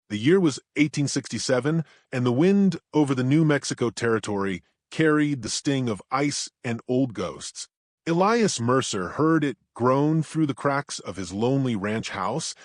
The year was 1867, and the wind over the New Mexico territory carried the sting of ice and old ghosts. Elias Mercer heard it groan through the cracks of his lonely ranch house,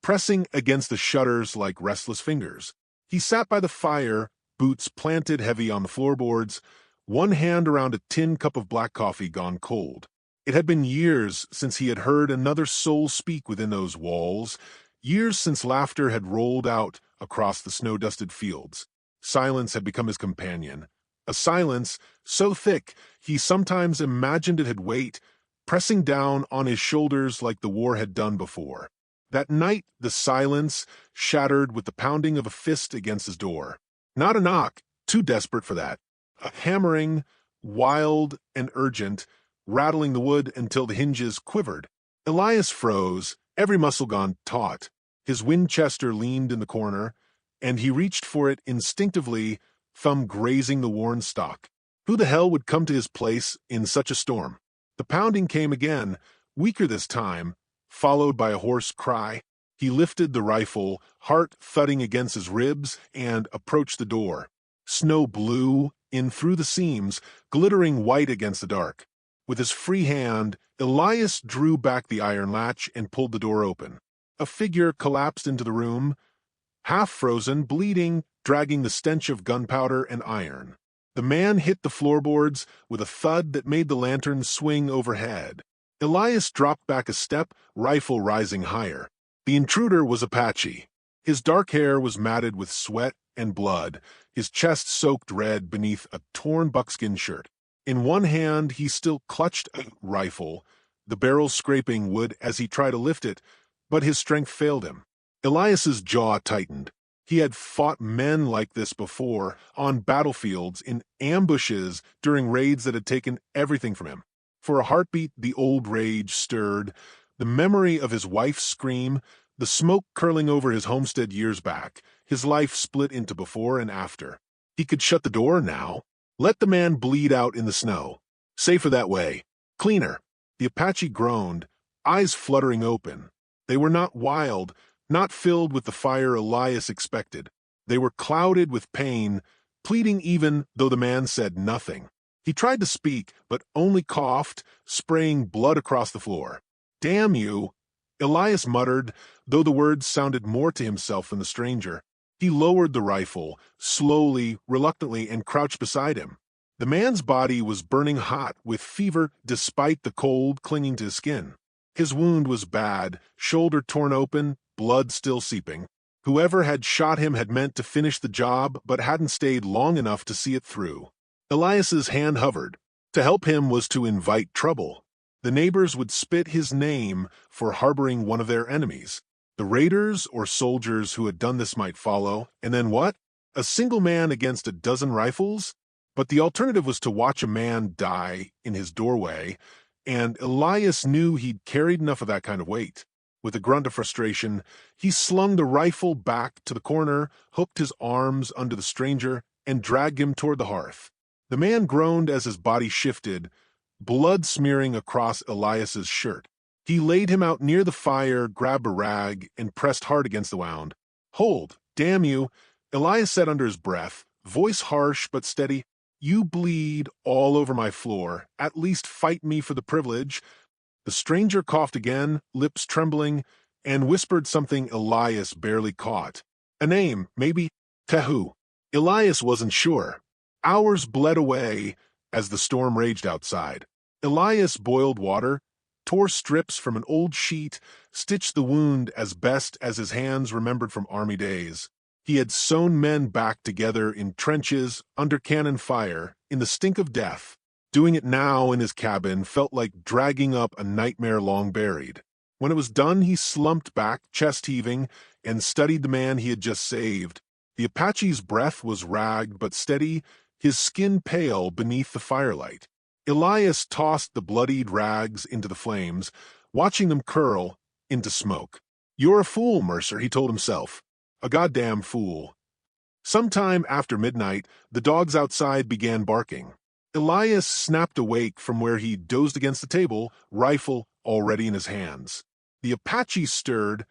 pressing against the shutters like restless fingers. He sat by the fire, boots planted heavy on the floorboards, one hand around a tin cup of black coffee gone cold. It had been years since he had heard another soul speak within those walls, years since laughter had rolled out across the snow-dusted fields. Silence had become his companion, a silence so thick he sometimes imagined it had weight, pressing down on his shoulders like the war had done before. That night the silence shattered with the pounding of a fist against his door. Not a knock, too desperate for that. A hammering, wild and urgent, rattling the wood until the hinges quivered. Elias froze, every muscle gone taut. His Winchester leaned in the corner, and he reached for it instinctively, thumb grazing the worn stock. Who the hell would come to his place in such a storm? The pounding came again, weaker this time, followed by a hoarse cry. He lifted the rifle, heart thudding against his ribs, and approached the door. Snow blew in through the seams, glittering white against the dark. With his free hand, Elias drew back the iron latch and pulled the door open. A figure collapsed into the room, half frozen, bleeding, dragging the stench of gunpowder and iron. The man hit the floorboards with a thud that made the lantern swing overhead. Elias dropped back a step, rifle rising higher. The intruder was Apache. His dark hair was matted with sweat and blood, his chest soaked red beneath a torn buckskin shirt. In one hand he still clutched a rifle, the barrel scraping wood as he tried to lift it, but his strength failed him. Elias's jaw tightened. He had fought men like this before, on battlefields, in ambushes, during raids that had taken everything from him. For a heartbeat, the old rage stirred, the memory of his wife's scream, the smoke curling over his homestead years back, his life split into before and after. He could shut the door now. Let the man bleed out in the snow. Safer that way. Cleaner. The Apache groaned, eyes fluttering open. They were not wild, not filled with the fire Elias expected. They were clouded with pain, pleading even though the man said nothing. He tried to speak, but only coughed, spraying blood across the floor. "Damn you," Elias muttered, though the words sounded more to himself than the stranger. He lowered the rifle, slowly, reluctantly, and crouched beside him. The man's body was burning hot with fever despite the cold clinging to his skin. His wound was bad, shoulder torn open, blood still seeping. Whoever had shot him had meant to finish the job but hadn't stayed long enough to see it through. Elias's hand hovered. To help him was to invite trouble. The neighbors would spit his name for harboring one of their enemies. The raiders or soldiers who had done this might follow, and then what? A single man against a dozen rifles? But the alternative was to watch a man die in his doorway, and Elias knew he'd carried enough of that kind of weight. With a grunt of frustration, he slung the rifle back to the corner, hooked his arms under the stranger, and dragged him toward the hearth. The man groaned as his body shifted, blood smearing across Elias's shirt. He laid him out near the fire, grabbed a rag, and pressed hard against the wound. "Hold, damn you," Elias said under his breath, voice harsh but steady. "You bleed all over my floor. At least fight me for the privilege." The stranger coughed again, lips trembling, and whispered something Elias barely caught. A name, maybe? Tehu. Elias wasn't sure. Hours bled away as the storm raged outside. Elias boiled water, tore strips from an old sheet, stitched the wound as best as his hands remembered from army days. He had sewn men back together in trenches, under cannon fire, in the stink of death. Doing it now in his cabin felt like dragging up a nightmare long buried. When it was done, he slumped back, chest heaving, and studied the man he had just saved. The Apache's breath was ragged but steady, his skin pale beneath the firelight. Elias tossed the bloodied rags into the flames, watching them curl into smoke. "You're a fool, Mercer," he told himself. A goddamn fool. Sometime after midnight, the dogs outside began barking. Elias snapped awake from where he dozed against the table, rifle already in his hands. The Apache stirred,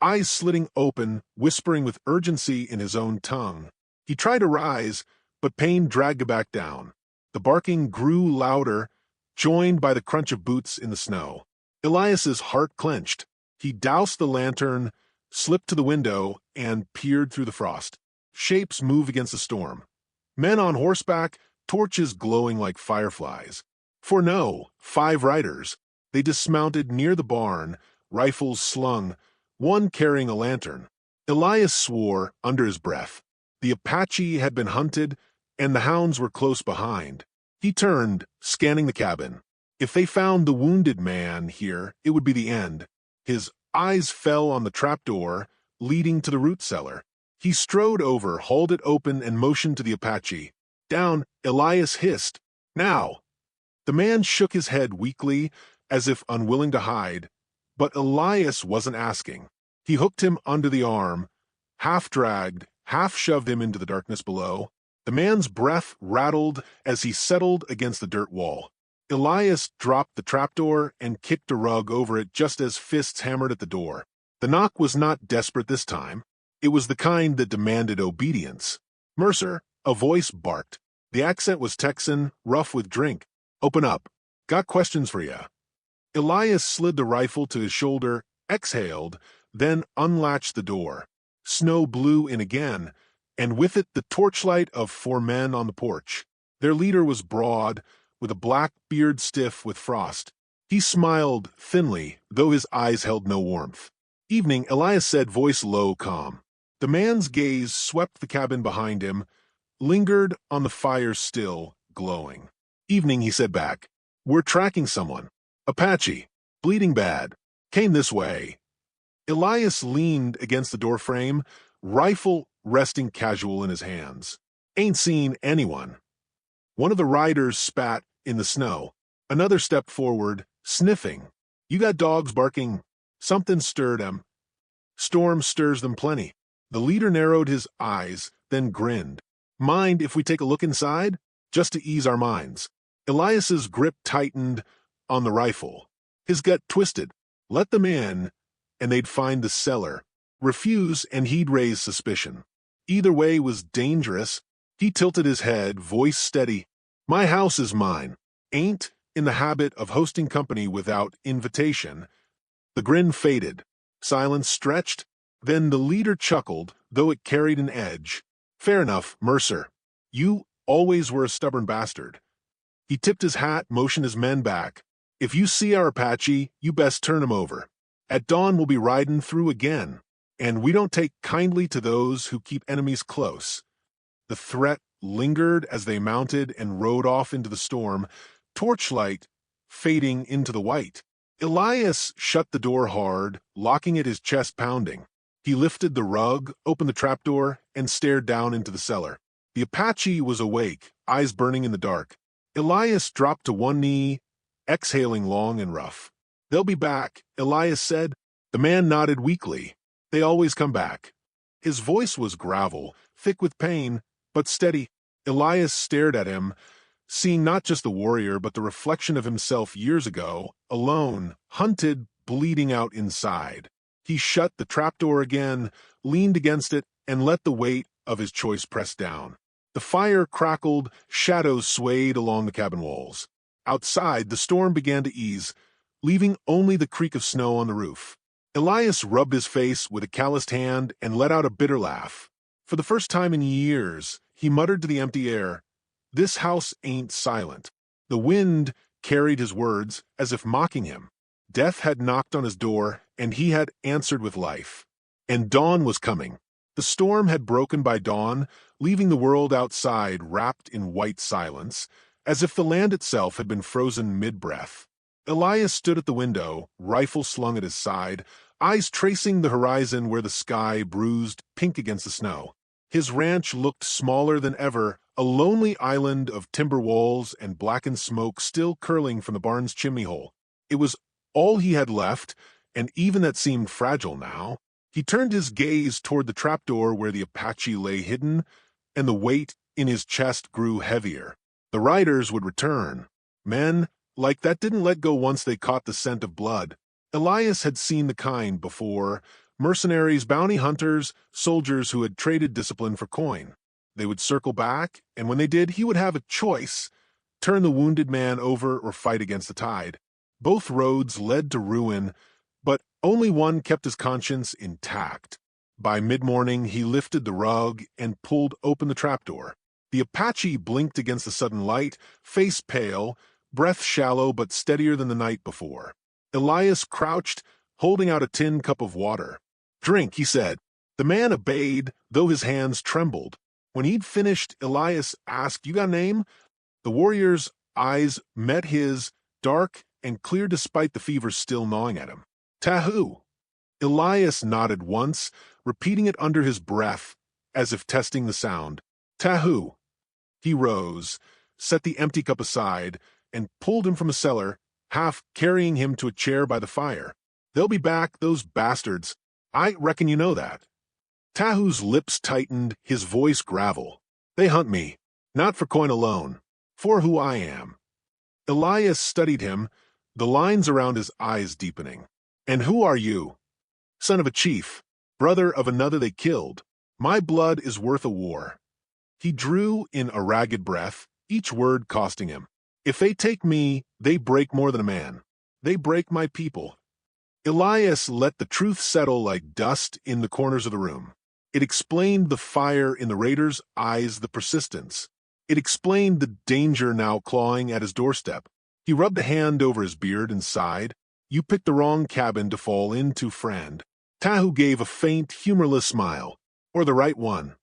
eyes slitting open, whispering with urgency in his own tongue. He tried to rise, but pain dragged him back down. The barking grew louder, joined by the crunch of boots in the snow. Elias's heart clenched. He doused the lantern, slipped to the window, and peered through the frost. Shapes move against the storm. Men on horseback, torches glowing like fireflies. For no, 5 riders. They dismounted near the barn, rifles slung, one carrying a lantern. Elias swore under his breath. The Apache had been hunted, and the hounds were close behind. He turned, scanning the cabin. If they found the wounded man here, it would be the end. His eyes fell on the trapdoor leading to the root cellar. He strode over, hauled it open, and motioned to the Apache. Down, Elias hissed. Now! The man shook his head weakly, as if unwilling to hide, but Elias wasn't asking. He hooked him under the arm, half-dragged, half-shoved him into the darkness below. The man's breath rattled as he settled against the dirt wall. Elias dropped the trapdoor and kicked a rug over it just as fists hammered at the door. The knock was not desperate this time. It was the kind that demanded obedience. Mercer, a voice barked. The accent was Texan, rough with drink. Open up. Got questions for ya. Elias slid the rifle to his shoulder, exhaled, then unlatched the door. Snow blew in again, and with it the torchlight of 4 men on the porch. Their leader was broad, with a black beard stiff with frost. He smiled thinly, though his eyes held no warmth. Evening, Elias said, voice low, calm. The man's gaze swept the cabin behind him, lingered on the fire still, glowing. Evening, he said back. We're tracking someone. Apache. Bleeding bad. Came this way. Elias leaned against the doorframe, rifle resting casual in his hands. Ain't seen anyone. One of the riders spat in the snow. Another stepped forward, sniffing. You got dogs barking. Something stirred them. Storm stirs them plenty. The leader narrowed his eyes, then grinned. Mind if we take a look inside? Just to ease our minds. Elias's grip tightened on the rifle. His gut twisted. Let them in, and they'd find the cellar. Refuse, and he'd raise suspicion. Either way was dangerous. He tilted his head, voice steady. My house is mine. Ain't in the habit of hosting company without invitation. The grin faded. Silence stretched. Then the leader chuckled, though it carried an edge. Fair enough, Mercer. You always were a stubborn bastard. He tipped his hat, motioned his men back. If you see our Apache, you best turn him over. At dawn we'll be riding through again, and we don't take kindly to those who keep enemies close. The threat lingered as they mounted and rode off into the storm, torchlight fading into the white. Elias shut the door hard, locking it, his chest pounding. He lifted the rug, opened the trapdoor, and stared down into the cellar. The Apache was awake, eyes burning in the dark. Elias dropped to one knee, exhaling long and rough. They'll be back, Elias said. The man nodded weakly. They always come back. His voice was gravel, thick with pain, but steady. Elias stared at him, seeing not just the warrior, but the reflection of himself years ago, alone, hunted, bleeding out inside. He shut the trapdoor again, leaned against it, and let the weight of his choice press down. The fire crackled, shadows swayed along the cabin walls. Outside, the storm began to ease, leaving only the creak of snow on the roof. Elias rubbed his face with a calloused hand and let out a bitter laugh. For the first time in years, he muttered to the empty air, This house ain't silent. The wind carried his words as if mocking him. Death had knocked on his door, and he had answered with life. And dawn was coming. The storm had broken by dawn, leaving the world outside wrapped in white silence, as if the land itself had been frozen mid-breath. Elias stood at the window, rifle slung at his side, eyes tracing the horizon where the sky bruised pink against the snow. His ranch looked smaller than ever, a lonely island of timber walls and blackened smoke still curling from the barn's chimney hole. It was all he had left, and even that seemed fragile now. He turned his gaze toward the trapdoor where the Apache lay hidden, and the weight in his chest grew heavier. The riders would return. Men like that didn't let go once they caught the scent of blood. Elias had seen the kind before, Mercenaries, bounty hunters, soldiers who had traded discipline for coin. They would circle back, and when they did, he would have a choice: turn the wounded man over or fight against the tide. Both roads led to ruin, but only one kept his conscience intact. By mid-morning, he lifted the rug and pulled open the trapdoor. The Apache blinked against the sudden light, face pale, breath shallow but steadier than the night before. Elias crouched, holding out a tin cup of water. "Drink," he said. The man obeyed, though his hands trembled. When he'd finished, Elias asked, "You got a name?" The warrior's eyes met his, dark and clear despite the fever still gnawing at him. "Tahu." Elias nodded once, repeating it under his breath, as if testing the sound. "Tahu." He rose, set the empty cup aside, and pulled him from a cellar, half carrying him to a chair by the fire. "They'll be back, those bastards. I reckon you know that." Tahu's lips tightened, his voice gravel. "They hunt me, not for coin alone, for who I am." Elias studied him, the lines around his eyes deepening. "And who are you?" "Son of a chief, brother of another they killed. My blood is worth a war." He drew in a ragged breath, each word costing him. "If they take me, they break more than a man. They break my people." Elias let the truth settle like dust in the corners of the room. It explained the fire in the raider's eyes, the persistence. It explained the danger now clawing at his doorstep. He rubbed a hand over his beard and sighed. "You picked the wrong cabin to fall into, friend." Tahu gave a faint, humorless smile. "Or the right one."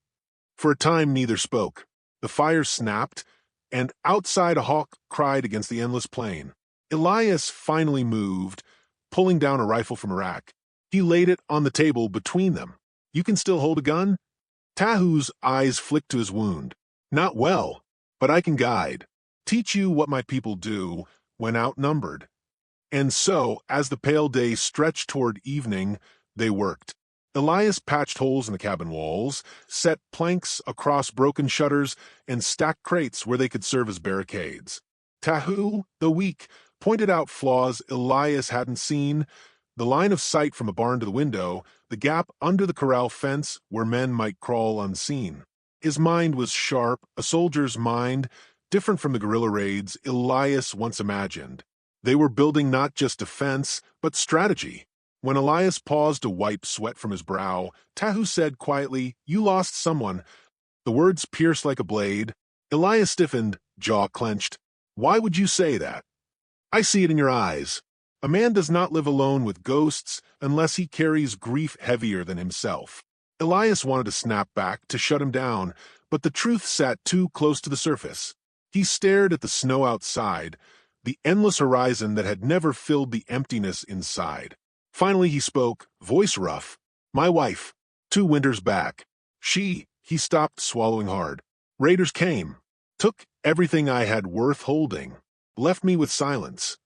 For a time neither spoke. The fire snapped, and outside a hawk cried against the endless plain. Elias finally moved, pulling down a rifle from a rack. He laid it on the table between them. "You can still hold a gun?" Tahu's eyes flicked to his wound. "Not well, but I can guide. Teach you what my people do when outnumbered." And so, as the pale day stretched toward evening, they worked. Elias patched holes in the cabin walls, set planks across broken shutters, and stacked crates where they could serve as barricades. Tahu, the weak, pointed out flaws Elias hadn't seen: the line of sight from a barn to the window, the gap under the corral fence where men might crawl unseen. His mind was sharp, a soldier's mind, different from the guerrilla raids Elias once imagined. They were building not just defense, but strategy. When Elias paused to wipe sweat from his brow, Tahu said quietly, "You lost someone." The words pierced like a blade. Elias stiffened, jaw clenched. "Why would you say that?" "I see it in your eyes. A man does not live alone with ghosts unless he carries grief heavier than himself." Elias wanted to snap back, to shut him down, but the truth sat too close to the surface. He stared at the snow outside, the endless horizon that had never filled the emptiness inside. Finally he spoke, voice rough. "My wife, 2 winters back. He stopped, swallowing hard. Raiders came, took everything I had worth holding, left me with silence."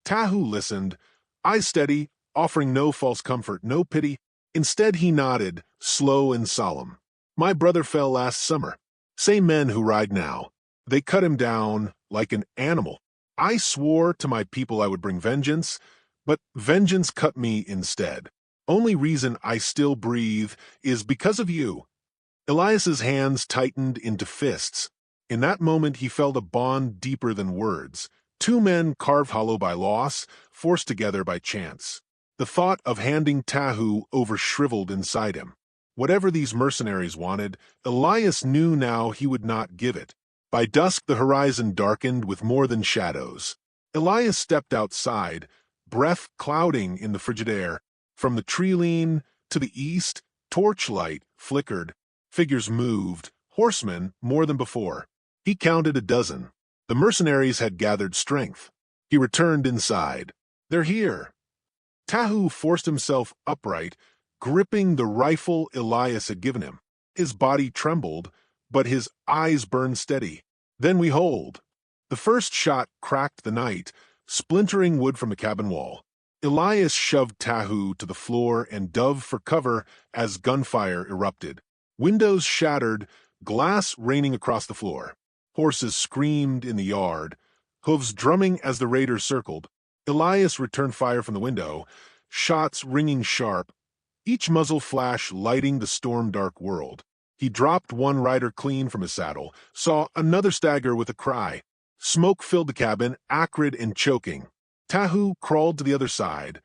Tahu listened, eyes steady, offering no false comfort, no pity. Instead he nodded, slow and solemn. "My brother fell last summer. Same men who ride now. They cut him down like an animal. I swore to my people I would bring vengeance, but vengeance cut me instead. Only reason I still breathe is because of you." Elias's hands tightened into fists. In that moment he felt a bond deeper than words. 2 men carved hollow by loss, forced together by chance. The thought of handing Tahu over shriveled inside him. Whatever these mercenaries wanted, Elias knew now he would not give it. By dusk the horizon darkened with more than shadows. Elias stepped outside, breath clouding in the frigid air. From the tree-lean to the east, torchlight flickered. Figures moved, horsemen more than before. He counted a dozen. The mercenaries had gathered strength. He returned inside. "They're here." Tahu forced himself upright, gripping the rifle Elias had given him. His body trembled, but his eyes burned steady. "Then we hold." The first shot cracked the night, splintering wood from the cabin wall. Elias shoved Tahu to the floor and dove for cover as gunfire erupted. Windows shattered, glass raining across the floor. Horses screamed in the yard, hooves drumming as the raiders circled. Elias returned fire from the window, shots ringing sharp. each muzzle flash lighting the storm-dark world. He dropped one rider clean from his saddle, saw another stagger with a cry. Smoke filled the cabin, acrid and choking. Tahu crawled to the other side,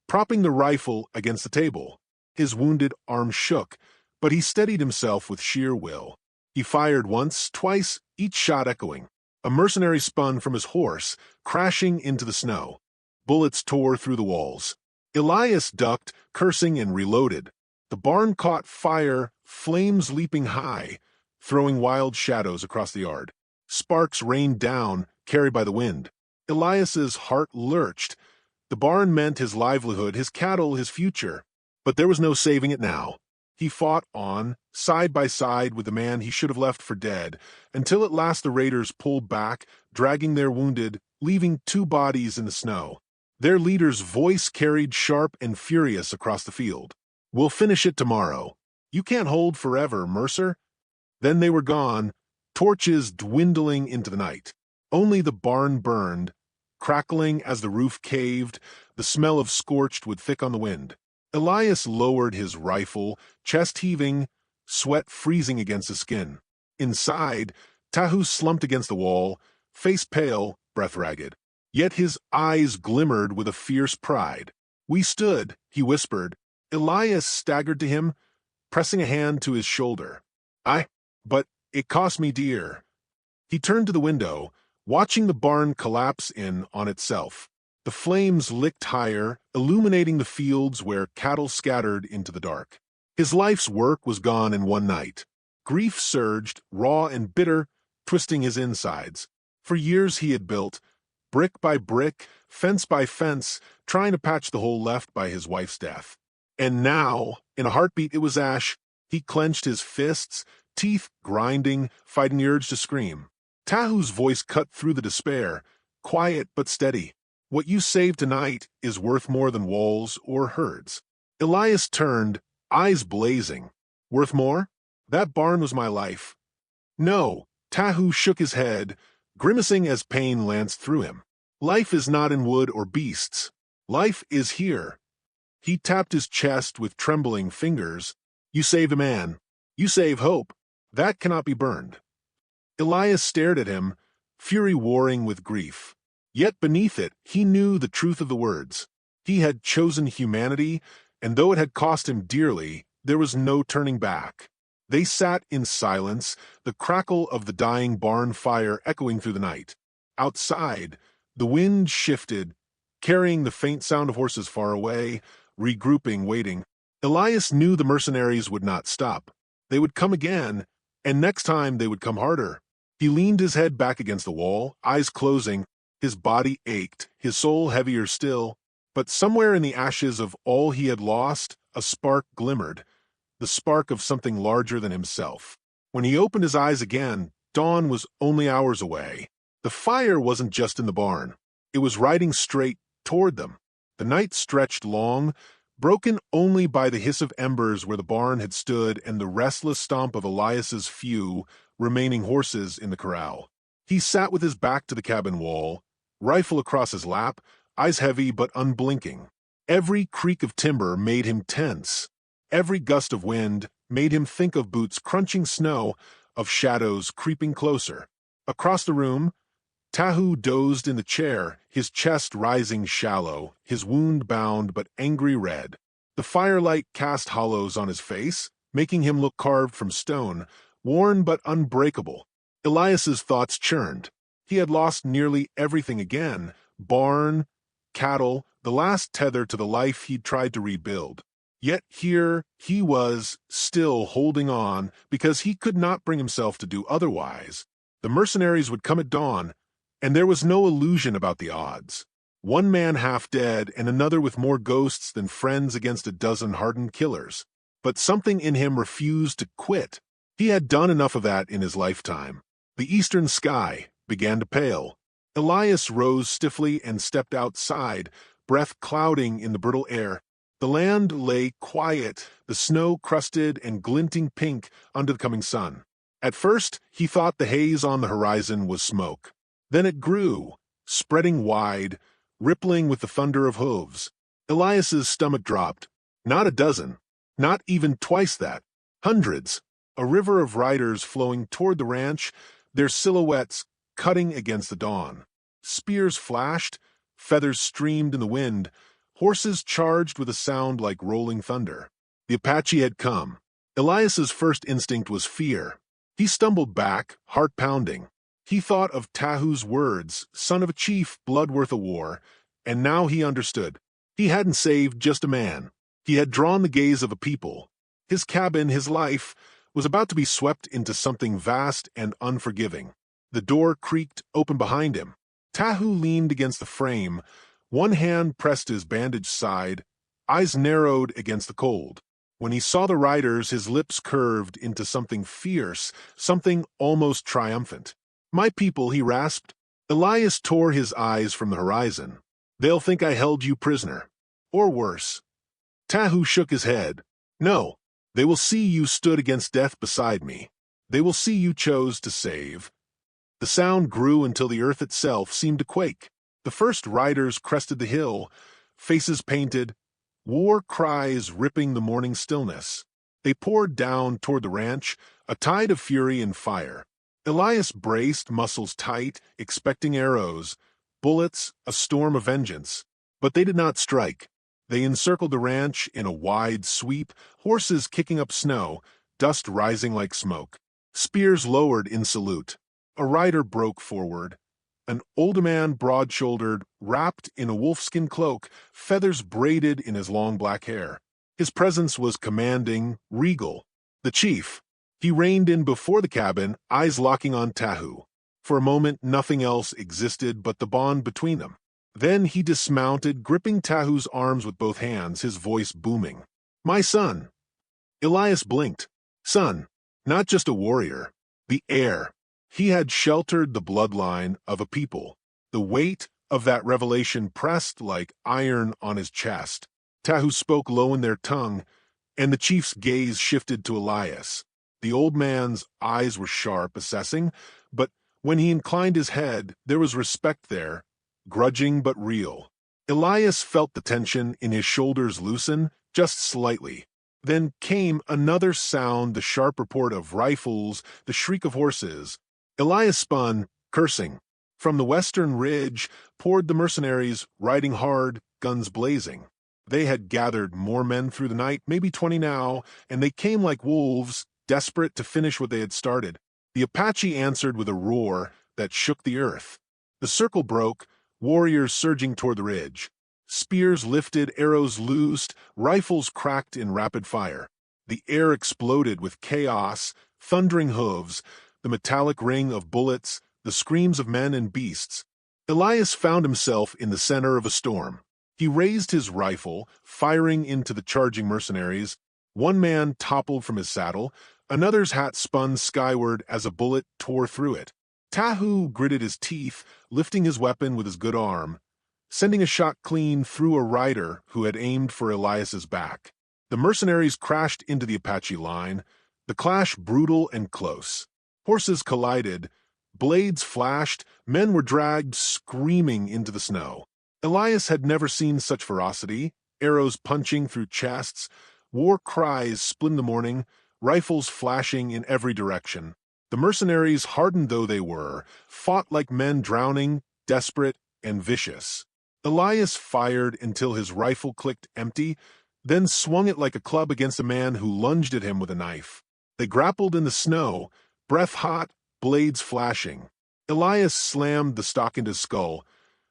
propping the rifle against the table. His wounded arm shook, but he steadied himself with sheer will. He fired once, twice, each shot echoing. A mercenary spun from his horse, crashing into the snow. Bullets tore through the walls. Elias ducked, cursing, and reloaded. The barn caught fire, flames leaping high, throwing wild shadows across the yard. Sparks rained down, carried by the wind. Elias's heart lurched. The barn meant his livelihood, his cattle, his future. But there was no saving it now. He fought on, side by side with the man he should have left for dead, until at last the raiders pulled back, dragging their wounded, leaving two bodies in the snow. Their leader's voice carried sharp and furious across the field. "We'll finish it tomorrow. You can't hold forever, Mercer." Then they were gone, torches dwindling into the night. Only the barn burned, crackling as the roof caved, the smell of scorched wood thick on the wind. Elias lowered his rifle, chest heaving, sweat freezing against his skin. Inside, Tahu slumped against the wall, face pale, breath ragged. Yet his eyes glimmered with a fierce pride. "We stood," he whispered. Elias staggered to him, pressing a hand to his shoulder. But it cost me dear." He turned to the window, watching the barn collapse in on itself. The flames licked higher, illuminating the fields where cattle scattered into the dark. His life's work was gone in one night. Grief surged, raw and bitter, twisting his insides. For years he had built, brick by brick, fence by fence, trying to patch the hole left by his wife's death. And now, in a heartbeat, it was ash. He clenched his fists, teeth grinding, fighting the urge to scream. Tahu's voice cut through the despair, quiet but steady. "What you saved tonight is worth more than walls or herds." Elias turned, eyes blazing. "Worth more? That barn was my life." "No." Tahu shook his head, grimacing as pain lanced through him. "Life is not in wood or beasts. Life is here." He tapped his chest with trembling fingers. "You saved a man. You save hope. That cannot be burned." Elias stared at him, fury warring with grief. Yet beneath it, he knew the truth of the words. He had chosen humanity, and though it had cost him dearly, there was no turning back. They sat in silence, the crackle of the dying barn fire echoing through the night. Outside, the wind shifted, carrying the faint sound of horses far away, regrouping, waiting. Elias knew the mercenaries would not stop. They would come again, and next time they would come harder. He leaned his head back against the wall, eyes closing. His body ached, his soul heavier still. But somewhere in the ashes of all he had lost, a spark glimmered, the spark of something larger than himself. When he opened his eyes again, dawn was only hours away. The fire wasn't just in the barn. It was riding straight toward them. The night stretched long, broken only by the hiss of embers where the barn had stood and the restless stomp of Elias's few remaining horses in the corral. He sat with his back to the cabin wall, rifle across his lap, eyes heavy but unblinking. Every creak of timber made him tense. Every gust of wind made him think of boots crunching snow, of shadows creeping closer. Across the room, Tahu dozed in the chair, his chest rising shallow, his wound bound but angry red. The firelight cast hollows on his face, making him look carved from stone, worn but unbreakable. Elias's thoughts churned. He had lost nearly everything again: barn, cattle, the last tether to the life he'd tried to rebuild. Yet here he was, still holding on, because he could not bring himself to do otherwise. The mercenaries would come at dawn, and there was no illusion about the odds. One man half dead and another with more ghosts than friends against a dozen hardened killers. But something in him refused to quit. He had done enough of that in his lifetime. The eastern sky began to pale. Elias rose stiffly and stepped outside, breath clouding in the brittle air. The land lay quiet, the snow crusted and glinting pink under the coming sun. At first, he thought the haze on the horizon was smoke. Then it grew, spreading wide, rippling with the thunder of hooves. Elias's stomach dropped. Not a dozen, Not even twice that. Hundreds. A river of riders flowing toward the ranch, their silhouettes cutting against the dawn. Spears flashed, feathers streamed in the wind, horses charged with a sound like rolling thunder. The Apache had come. Elias's first instinct was fear. He stumbled back, heart pounding. He thought of Tahu's words, son of a chief, blood worth a war, and now he understood. He hadn't saved just a man. He had drawn the gaze of a people. His cabin, his life, was about to be swept into something vast and unforgiving. The door creaked open behind him. Tahu leaned against the frame, one hand pressed his bandaged side, eyes narrowed against the cold. When he saw the riders, his lips curved into something fierce, something almost triumphant. "My people," he rasped. Elias tore his eyes from the horizon. "They'll think I held you prisoner. Or worse." Tahu shook his head. "No, they will see you stood against death beside me. They will see you chose to save." The sound grew until the earth itself seemed to quake. The first riders crested the hill, faces painted, war cries ripping the morning stillness. They poured down toward the ranch, a tide of fury and fire. Elias braced, muscles tight, expecting arrows, bullets, a storm of vengeance. But they did not strike. They encircled the ranch in a wide sweep, horses kicking up snow, dust rising like smoke. Spears lowered in salute. A rider broke forward. An older man, broad-shouldered, wrapped in a wolfskin cloak, feathers braided in his long black hair. His presence was commanding, regal. The chief. He reined in before the cabin, eyes locking on Tahu. For a moment, nothing else existed but the bond between them. Then he dismounted, gripping Tahu's arms with both hands, his voice booming. "My son." Elias blinked. Son, not just a warrior. The heir. He had sheltered the bloodline of a people. The weight of that revelation pressed like iron on his chest. Tahu spoke low in their tongue, and the chief's gaze shifted to Elias. The old man's eyes were sharp, assessing, but when he inclined his head, there was respect there, grudging but real. Elias felt the tension in his shoulders loosen, just slightly. Then came another sound, the sharp report of rifles, the shriek of horses. Elias spun, cursing. From the western ridge poured the mercenaries, riding hard, guns blazing. They had gathered more men through the night, maybe 20 now, and they came like wolves, desperate to finish what they had started. The Apache answered with a roar that shook the earth. The circle broke, warriors surging toward the ridge. Spears lifted, arrows loosed, rifles cracked in rapid fire. The air exploded with chaos, thundering hooves, the metallic ring of bullets, the screams of men and beasts. Elias found himself in the center of a storm. He raised his rifle, firing into the charging mercenaries. One man toppled from his saddle, another's hat spun skyward as a bullet tore through it. Tahu gritted his teeth, lifting his weapon with his good arm, sending a shot clean through a rider who had aimed for Elias's back. The mercenaries crashed into the Apache line, the clash brutal and close. Horses collided, blades flashed, men were dragged screaming into the snow. Elias had never seen such ferocity, arrows punching through chests, war cries split in the morning, rifles flashing in every direction. The mercenaries, hardened though they were, fought like men drowning, desperate and vicious. Elias fired until his rifle clicked empty, then swung it like a club against a man who lunged at him with a knife. They grappled in the snow, breath hot, blades flashing. Elias slammed the stock into his skull,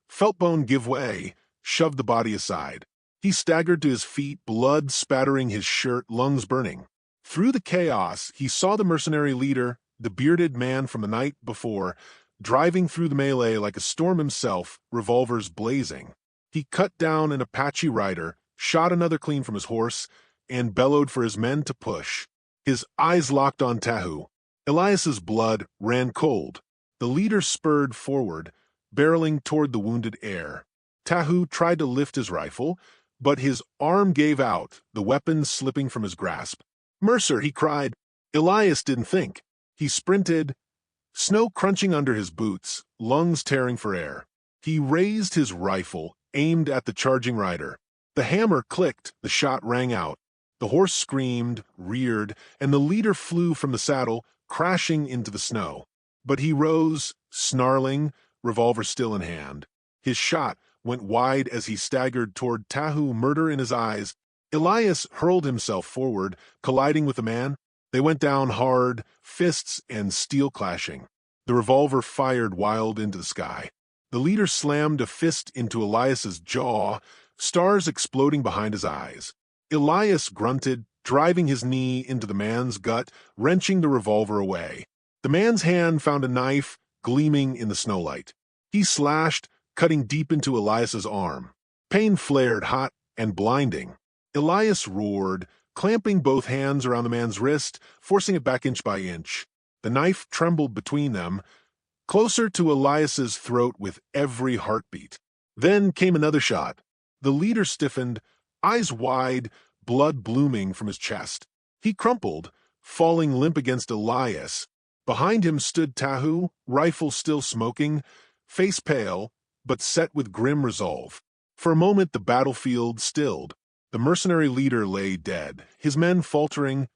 felt bone give way, shoved the body aside. He staggered to his feet, blood spattering his shirt, lungs burning. Through the chaos, he saw the mercenary leader, the bearded man from the night before, driving through the melee like a storm himself, revolvers blazing. He cut down an Apache rider, shot another clean from his horse, and bellowed for his men to push. His eyes locked on Tahu. Elias's blood ran cold. The leader spurred forward, barreling toward the wounded heir. Tahu tried to lift his rifle, but his arm gave out, the weapon slipping from his grasp. "Mercer," he cried. Elias didn't think. He sprinted, snow crunching under his boots, lungs tearing for air. He raised his rifle, aimed at the charging rider. The hammer clicked, the shot rang out. The horse screamed, reared, and the leader flew from the saddle, crashing into the snow. But he rose, snarling, revolver still in hand. His shot went wide as he staggered toward Tahu, murder in his eyes. Elias hurled himself forward, colliding with the man. They went down hard, fists and steel clashing. The revolver fired wild into the sky. The leader slammed a fist into Elias's jaw, stars exploding behind his eyes. Elias grunted, driving his knee into the man's gut, wrenching the revolver away. The man's hand found a knife, gleaming in the snowlight. He slashed, cutting deep into Elias's arm. Pain flared hot and blinding. Elias roared, clamping both hands around the man's wrist, forcing it back inch by inch. The knife trembled between them, closer to Elias's throat with every heartbeat. Then came another shot. The leader stiffened, eyes wide, blood blooming from his chest. He crumpled, falling limp against Elias. Behind him stood Tahu, rifle still smoking, face pale, but set with grim resolve. For a moment the battlefield stilled. The mercenary leader lay dead, his men faltering,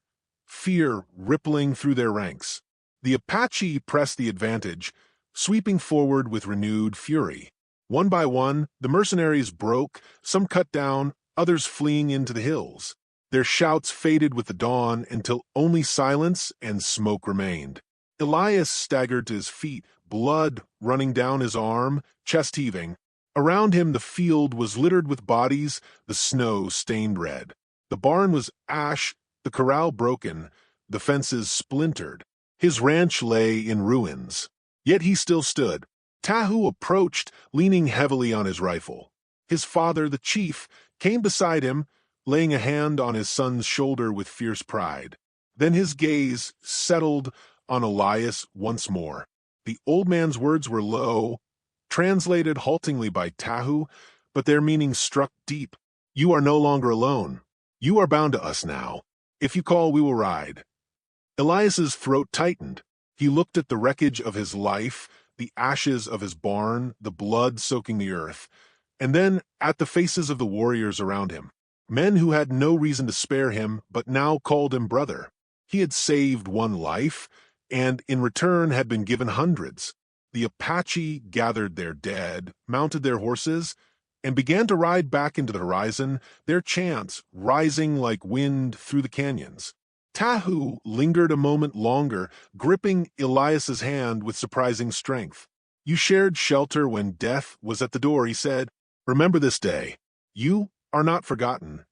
fear rippling through their ranks. The Apache pressed the advantage, sweeping forward with renewed fury. One by one, the mercenaries broke, some cut down, others fleeing into the hills. Their shouts faded with the dawn until only silence and smoke remained. Elias staggered to his feet, blood running down his arm, chest heaving. Around him the field was littered with bodies, the snow stained red. The barn was ash, the corral broken, the fences splintered. His ranch lay in ruins. Yet he still stood. Tahu approached, leaning heavily on his rifle. His father, the chief, came beside him, laying a hand on his son's shoulder with fierce pride. Then his gaze settled on Elias once more. The old man's words were low, translated haltingly by Tahu, but their meaning struck deep. You are no longer alone. You are bound to us now. If you call, we will ride. Elias's throat tightened. He looked at the wreckage of his life, the ashes of his barn, the blood soaking the earth, and then at the faces of the warriors around him. Men who had no reason to spare him, but now called him brother. He had saved one life, and in return had been given hundreds. The Apache gathered their dead, mounted their horses, and began to ride back into the horizon, their chants rising like wind through the canyons. Tahu lingered a moment longer, gripping Elias's hand with surprising strength. You shared shelter when death was at the door, he said. Remember this day. You are not forgotten.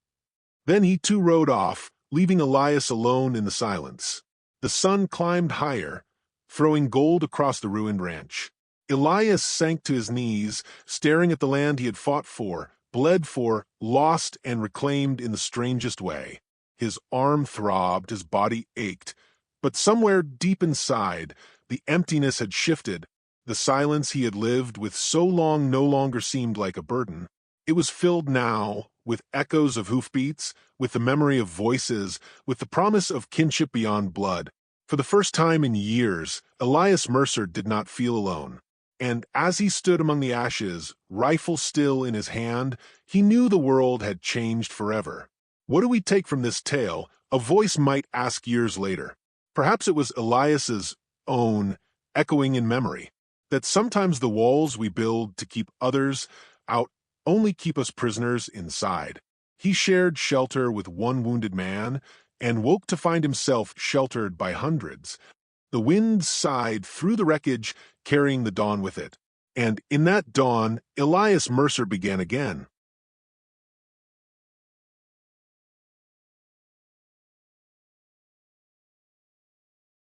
Then he too rode off, leaving Elias alone in the silence. The sun climbed higher, throwing gold across the ruined ranch. Elias sank to his knees, staring at the land he had fought for, bled for, lost and reclaimed in the strangest way. His arm throbbed, his body ached, but somewhere deep inside, the emptiness had shifted. The silence he had lived with so long no longer seemed like a burden. It was filled now with echoes of hoofbeats, with the memory of voices, with the promise of kinship beyond blood. For the first time in years, Elias Mercer did not feel alone. And as he stood among the ashes, rifle still in his hand, he knew the world had changed forever. What do we take from this tale? A voice might ask years later. Perhaps it was Elias's own, echoing in memory, that sometimes the walls we build to keep others out only keep us prisoners inside. He shared shelter with one wounded man and woke to find himself sheltered by hundreds. The wind sighed through the wreckage, carrying the dawn with it. And in that dawn, Elias Mercer began again.